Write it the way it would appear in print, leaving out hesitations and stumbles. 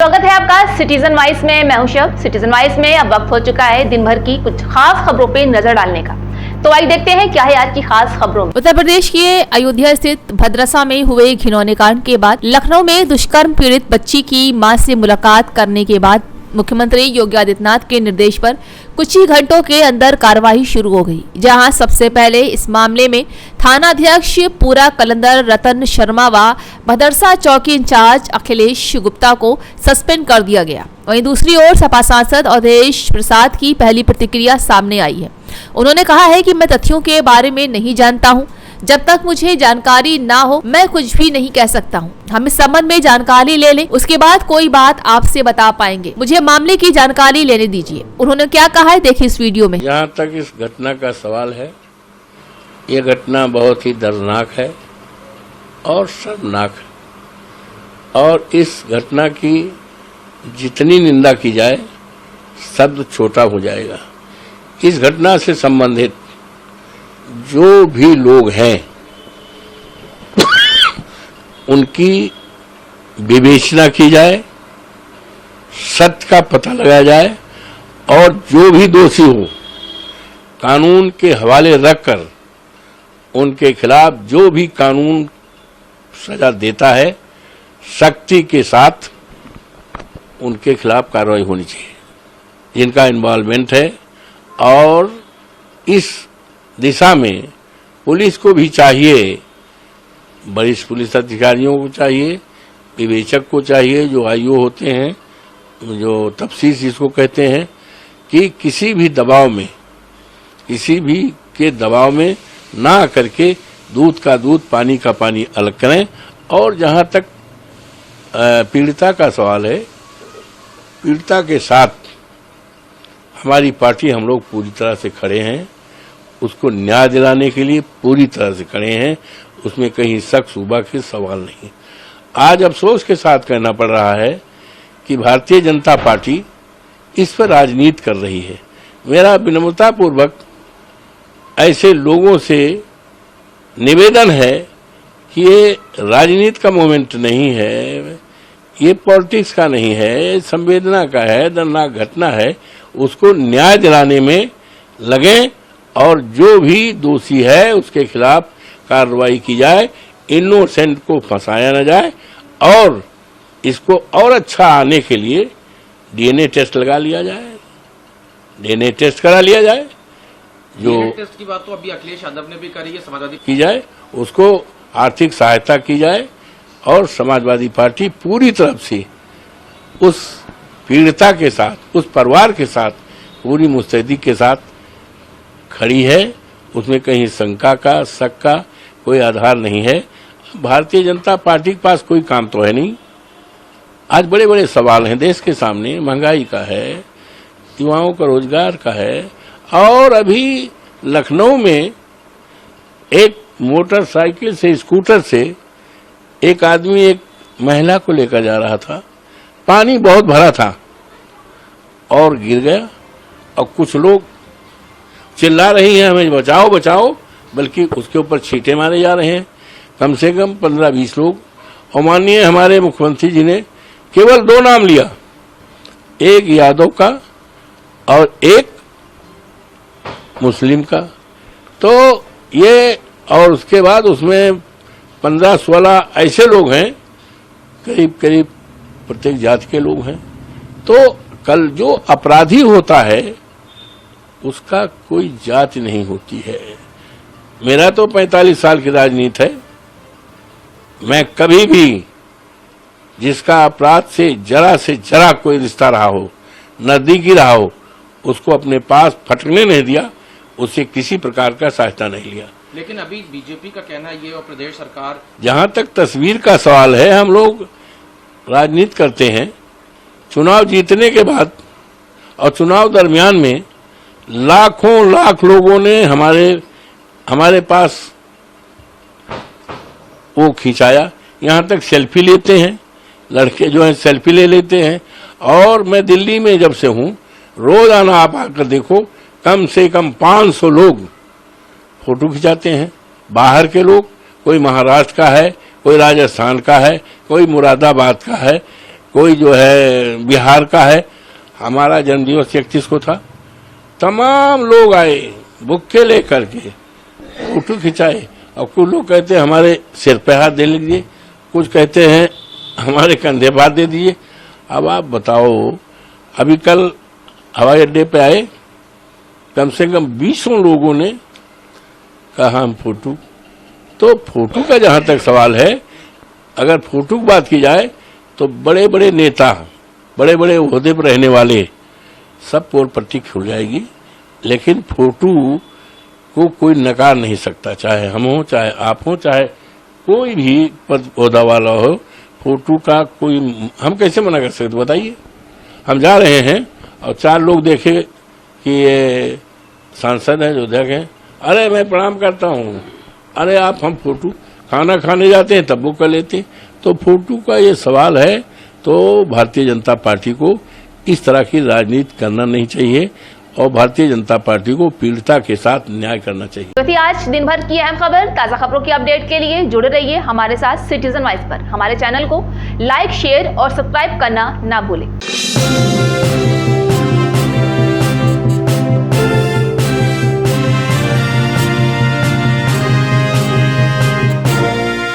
स्वागत है आपका सिटीजन वाइस में। मैं हूं शब। सिटीजन वाइस में अब वक्त हो चुका है दिन भर की कुछ खास खबरों पे नजर डालने का। तो आइए देखते हैं क्या है आज की खास खबरों में। उत्तर प्रदेश के अयोध्या स्थित भद्रसा में हुए घिनौने कांड के बाद लखनऊ में दुष्कर्म पीड़ित बच्ची की मां से मुलाकात करने के बाद मुख्यमंत्री योगी आदित्यनाथ के निर्देश पर कुछ ही घंटों के अंदर कार्रवाई शुरू हो गई, जहां सबसे पहले इस मामले में थानाध्यक्ष पूरा कलंदर रतन शर्मा व भदरसा चौकी इंचार्ज अखिलेश गुप्ता को सस्पेंड कर दिया गया। वहीं दूसरी ओर सपा सांसद अवधेश प्रसाद की पहली प्रतिक्रिया सामने आई है। उन्होंने कहा है कि मैं तथ्यों के बारे में नहीं जानता हूं, जब तक मुझे जानकारी ना हो मैं कुछ भी नहीं कह सकता हूं। हम इस संबंध में जानकारी ले लें, उसके बाद कोई बात आपसे बता पाएंगे। मुझे मामले की जानकारी लेने दीजिए। उन्होंने क्या कहा है देखिए इस वीडियो में। जहाँ तक इस घटना का सवाल है, ये घटना बहुत ही दर्दनाक है और शर्मनाक है, और इस घटना की जितनी निंदा की जाए शब्द छोटा हो जाएगा। इस घटना से संबंधित जो भी लोग हैं उनकी विवेचना की जाए, सत्य का पता लगाया जाए, और जो भी दोषी हो कानून के हवाले रखकर उनके खिलाफ जो भी कानून सजा देता है सख्ती के साथ उनके खिलाफ कार्रवाई होनी चाहिए, जिनका इन्वॉल्वमेंट है। और इस दिशा में पुलिस को भी चाहिए, वरिष्ठ पुलिस अधिकारियों को चाहिए, विवेचक को चाहिए, जो आईओ होते हैं, जो तफ्तीश जिसको कहते हैं, कि किसी भी दबाव में, किसी भी के दबाव में ना करके दूध का दूध पानी का पानी अलग करें। और जहां तक पीड़िता का सवाल है, पीड़िता के साथ हमारी पार्टी, हम लोग पूरी तरह से खड़े हैं, उसको न्याय दिलाने के लिए पूरी तरह से खड़े हैं, उसमें कहीं शक शुबा के सवाल नहीं। आज अफसोस के साथ कहना पड़ रहा है कि भारतीय जनता पार्टी इस पर राजनीति कर रही है। मेरा विनम्रतापूर्वक ऐसे लोगों से निवेदन है कि ये राजनीति का मोमेंट नहीं है, ये पॉलिटिक्स का नहीं है, संवेदना का है, दर्दनाक घटना है, उसको न्याय दिलाने में लगें और जो भी दोषी है उसके खिलाफ कार्रवाई की जाए, इनोसेंट को फंसाया न जाए, और इसको और अच्छा आने के लिए डीएनए टेस्ट लगा लिया जाए, डीएनए टेस्ट करा लिया जाए। जो टेस्ट की बात तो अभी अखिलेश यादव ने भी करी है, समाजवादी की जाए, उसको आर्थिक सहायता की जाए, और समाजवादी पार्टी पूरी तरफ से उस पीड़िता के साथ, उस परिवार के साथ पूरी मुस्तैदी के साथ खड़ी है। उसमें कहीं शंका का, शक का कोई आधार नहीं है। भारतीय जनता पार्टी के पास कोई काम तो है नहीं। आज बड़े बड़े सवाल हैं देश के सामने, महंगाई का है, युवाओं का रोजगार का है, और अभी लखनऊ में एक मोटरसाइकिल से, स्कूटर से एक आदमी एक महिला को लेकर जा रहा था, पानी बहुत भरा था और गिर गया, और कुछ लोग चिल्ला रही हैं हमें बचाओ बचाओ, बल्कि उसके ऊपर छींटे मारे जा रहे हैं, कम से कम 15-20 लोग। और माननीय हमारे मुख्यमंत्री जी ने केवल 2 नाम लिया, एक यादव का और एक मुस्लिम का। तो ये, और उसके बाद उसमें 15-16 ऐसे लोग हैं, करीब करीब प्रत्येक जाति के लोग हैं। तो कल जो अपराधी होता है उसका कोई जाति नहीं होती है। मेरा तो 45 साल की राजनीति है, मैं कभी भी जिसका अपराध से जरा कोई रिश्ता रहा हो, नजदीकी रहा हो, उसको अपने पास फटकने नहीं दिया, उससे किसी प्रकार का सहायता नहीं लिया। लेकिन अभी बीजेपी का कहना ये और प्रदेश सरकार, जहां तक तस्वीर का सवाल है, हम लोग राजनीति करते हैं, चुनाव जीतने के बाद और चुनाव दरमियान में लाखों लाख लोगों ने हमारे पास वो खिंचाया, यहाँ तक सेल्फी लेते हैं, लड़के जो हैं सेल्फी ले लेते हैं। और मैं दिल्ली में जब से हूँ, रोजाना आप आकर देखो, कम से कम 500 लोग फोटो खिंचाते हैं। बाहर के लोग, कोई महाराष्ट्र का है, कोई राजस्थान का है, कोई मुरादाबाद का है, कोई जो है बिहार का है। हमारा जन्मदिवस 31 को था, तमाम लोग आए बुक्के लेकर के, फोटो खिंचाए। और कुछ लोग कहते हैं हमारे सिर पे हाथ दे लीजिए, कुछ कहते हैं हमारे कंधे पर हाथ दे दीजिए। अब आप बताओ, अभी कल हवाई अड्डे पे आए, कम से कम 20 लोगों ने कहा हम फोटो। तो फोटो का जहां तक सवाल है, अगर फोटो की बात की जाए तो बड़े बड़े नेता, बड़े बड़े ओहदे पर रहने वाले सब पोल पट्टी खुल जाएगी, लेकिन फोटो को कोई नकार नहीं सकता, चाहे हम हो, चाहे आप हो, चाहे कोई भी पद ओहदा वाला हो। फोटो का कोई हम कैसे मना कर सकते बताइए। हम जा रहे हैं और 4 लोग देखे कि ये सांसद है, जो अध्यक्ष हैं, अरे मैं प्रणाम करता हूँ, अरे आप हम फोटो खाना खाने जाते हैं तब वो कर लेते हैं। तो फोटो का ये सवाल है, तो भारतीय जनता पार्टी को इस तरह की राजनीति करना नहीं चाहिए और भारतीय जनता पार्टी को पीड़िता के साथ न्याय करना चाहिए। तो थी आज दिन भर की अहम खबर। ताजा खबरों की अपडेट के लिए जुड़े रहिए हमारे साथ सिटीजन वॉइस पर। हमारे चैनल को लाइक, शेयर और सब्सक्राइब करना ना भूलें।